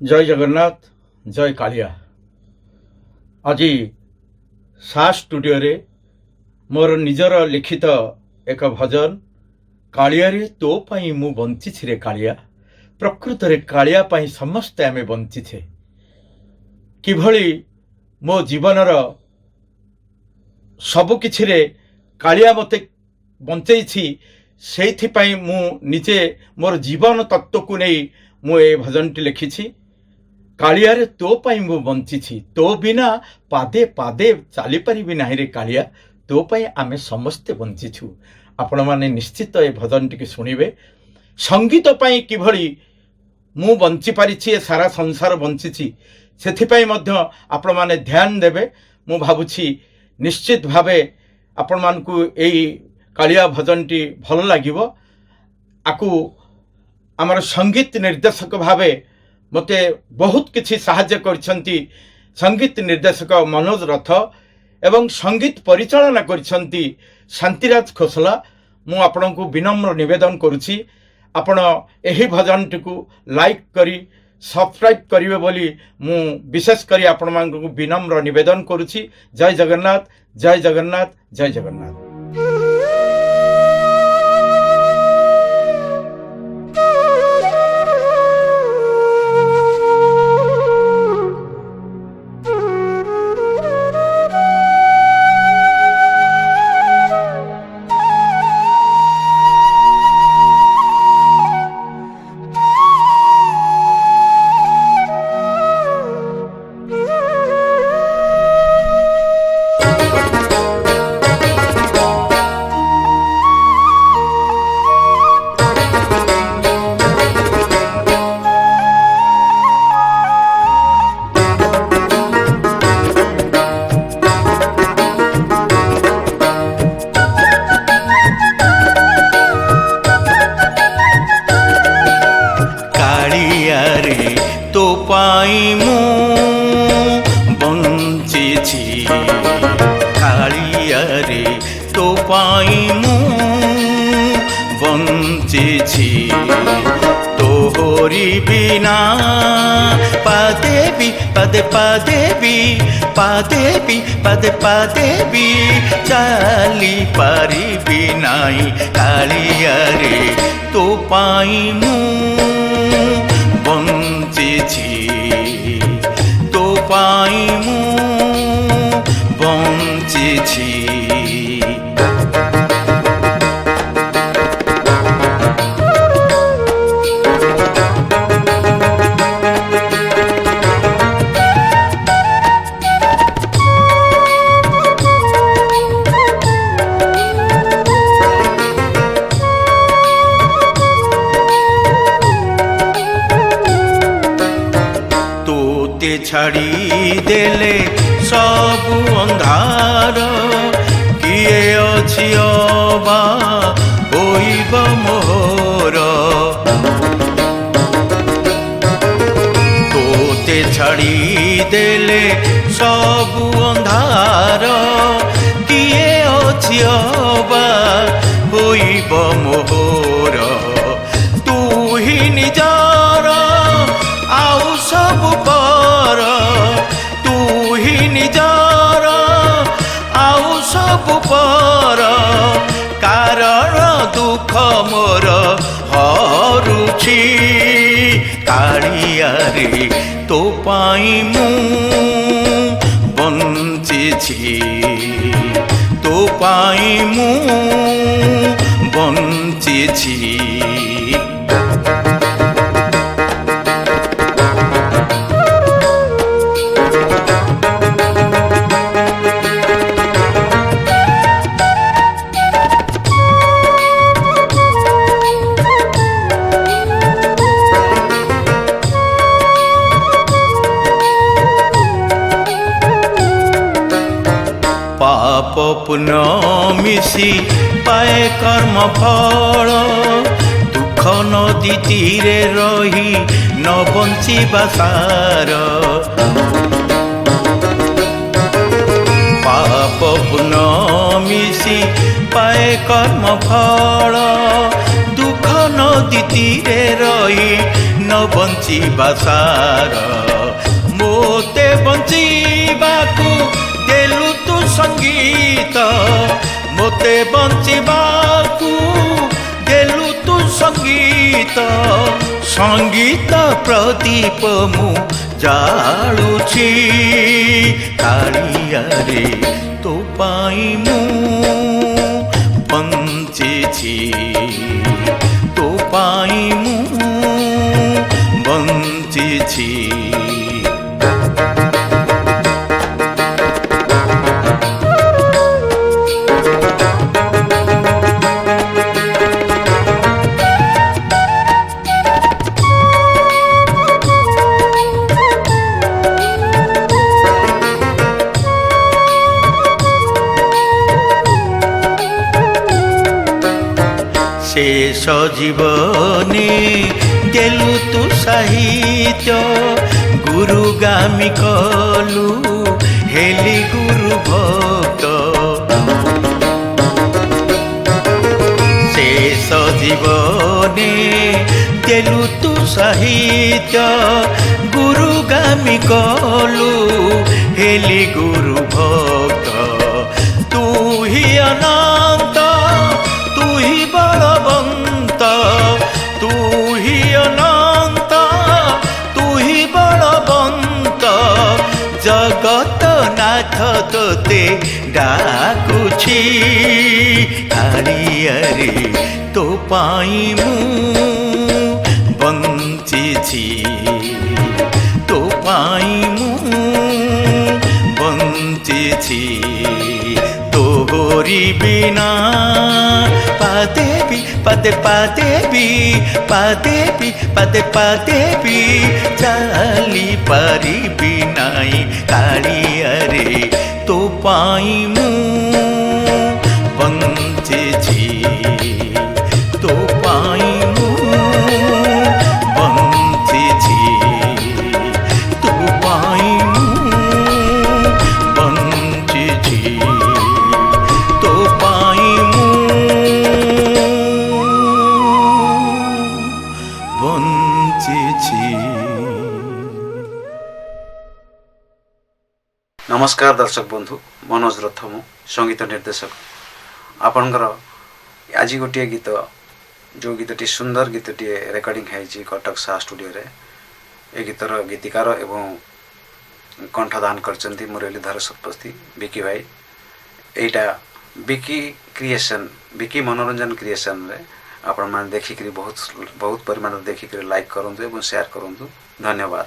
जय जगन्नाथ जय कालिया। आज सा स्टूडियो रे मोर निजर लिखित एक भजन कालिया रे तो पाई मु बंची रे कालिया। प्रकृत रे कालिया पाई समस्ते आमे बंची छे। किभली मो जीवनर सबु किछि रे कालिया मते बंचई छी, सेथि पाई मु निजे मोर जीवन तत्व को नहीं मु ए भजन टी लिखी छी। कालिया रे तो पाई मु बंची छी, तो बिना पादे पादे चली पारिबि नाही रे कालिया, तो पाई आमे समस्ते बंची छु। आपण माने निश्चित ए भजन टी सुनिबे। संगीत पाई किभली मु बंची पारिछि, ए सारा संसार बंची छी, सेथि पाई मध्य आपण माने ध्यान देबे। मु भाबुछि निश्चित भावे आपण मानकु एई कालिया भजन टी भल लागिबो। आकु आमर संगीत निर्देशक भावे मते बहुत किछि साहाय्य करछंती संगीत निर्देशक मनोज रथ एवं संगीत परिचालना करछंती शांतिराज खोसला। मु आपनकु विनम्र निवेदन करूछि, आपण एही भजन टिकु लाइक करी सब्सक्राइब करिवे बोली मु विशेष करी आपण मानकु विनम्र निवेदन करूछि। जय जगन्नाथ जय जगन्नाथ जय जगन्नाथ। तो पाई मु बंची छी, कालिया रे तो पाई मु बंची छी। तोहरी बिना पादेवी पदे पादेवी पादेवी पदे पादेवी चली पारिबि नाई। कालिया रे तो पाई मु बंची छी, तो पाई मु बंची छी। छाड़ी देले सबु अंधार, किए अछि अबा होइब मोर। तोते छाड़ी देले सबु अंधार, किए अछि अबा होइब मोर। तू ही निजार आउ सब पर, तू ही निजार आउ सब पर। कारण दुख मोर हरुछि, कालिया रे तो पाई मु बंची छी, तो पाई मु बंची छी। पाप पुण्य मिशी पाए कर्म फल, दुख नदी तीरे रही न बंचिबा सार। पाप पुण्य मिशी पाए कर्म फल, दुख नदी तीरे रही ଦିନ ବଞ୍ଚିବା ସାର ମୋତେ ବଞ୍ଚିବାକୁ ଦେଲୁ ତୁ ସଙ୍ଗୀତ ମୋତେ ବଞ୍ଚିବାକୁ ଦେଲୁ ତୁ ସଙ୍ଗୀତ ସଙ୍ଗୀତ ପ୍ରଦୀପ ମୁଁ ଜାଳୁଛି କାଳିଆରେ ତୋ ପାଇଁ ମୁଁ ବଞ୍ଚିଛି ତୋ ପାଇଁ ମୁଁ ବଞ୍ଚିଛି शेष जीवने देलु तू साहित्य गुरुगामी कलु हेली गुरु भक्त शेष जीवने देलु तू साहित्य गुरुगामी कलु हेली गुरु भक्त तू ही अनंत तू ही बलवंत तू ही अनंत तू ही बलवंत जगत नाथ तोते डाकुछि कालियारे तो पाई मु बंचिछि तो पाई मु बंचिछि तोरी बिना पादेवी पदे पादेवी पादेवी पदे पादेवी चाली पारिबी नाई कालियारे तो पाई मु बंचिछि तो पाई मु बंचिछि तो पाई मु बंचिछि तो पाई मु बंचिछि। नमस्कार दर्शक बंधु मनोज रथ मु संगीत निर्देशक आपणकर आज गोटे गीत जो गीतटी सुंदर गीतटी रेकर्डिंग है कटक सा स्टूडियो रे ए गीतर गीतिकार एवं कंठदान करचंती मुरलीधर सतपथी विकी भाई एटा विकी क्रिएशन विकी मनोरंजन क्रिएशन रे आपण मान देखिक बहुत परिमाण देखिक लाइक करंतु एवं शेयर करंतु धन्यवाद।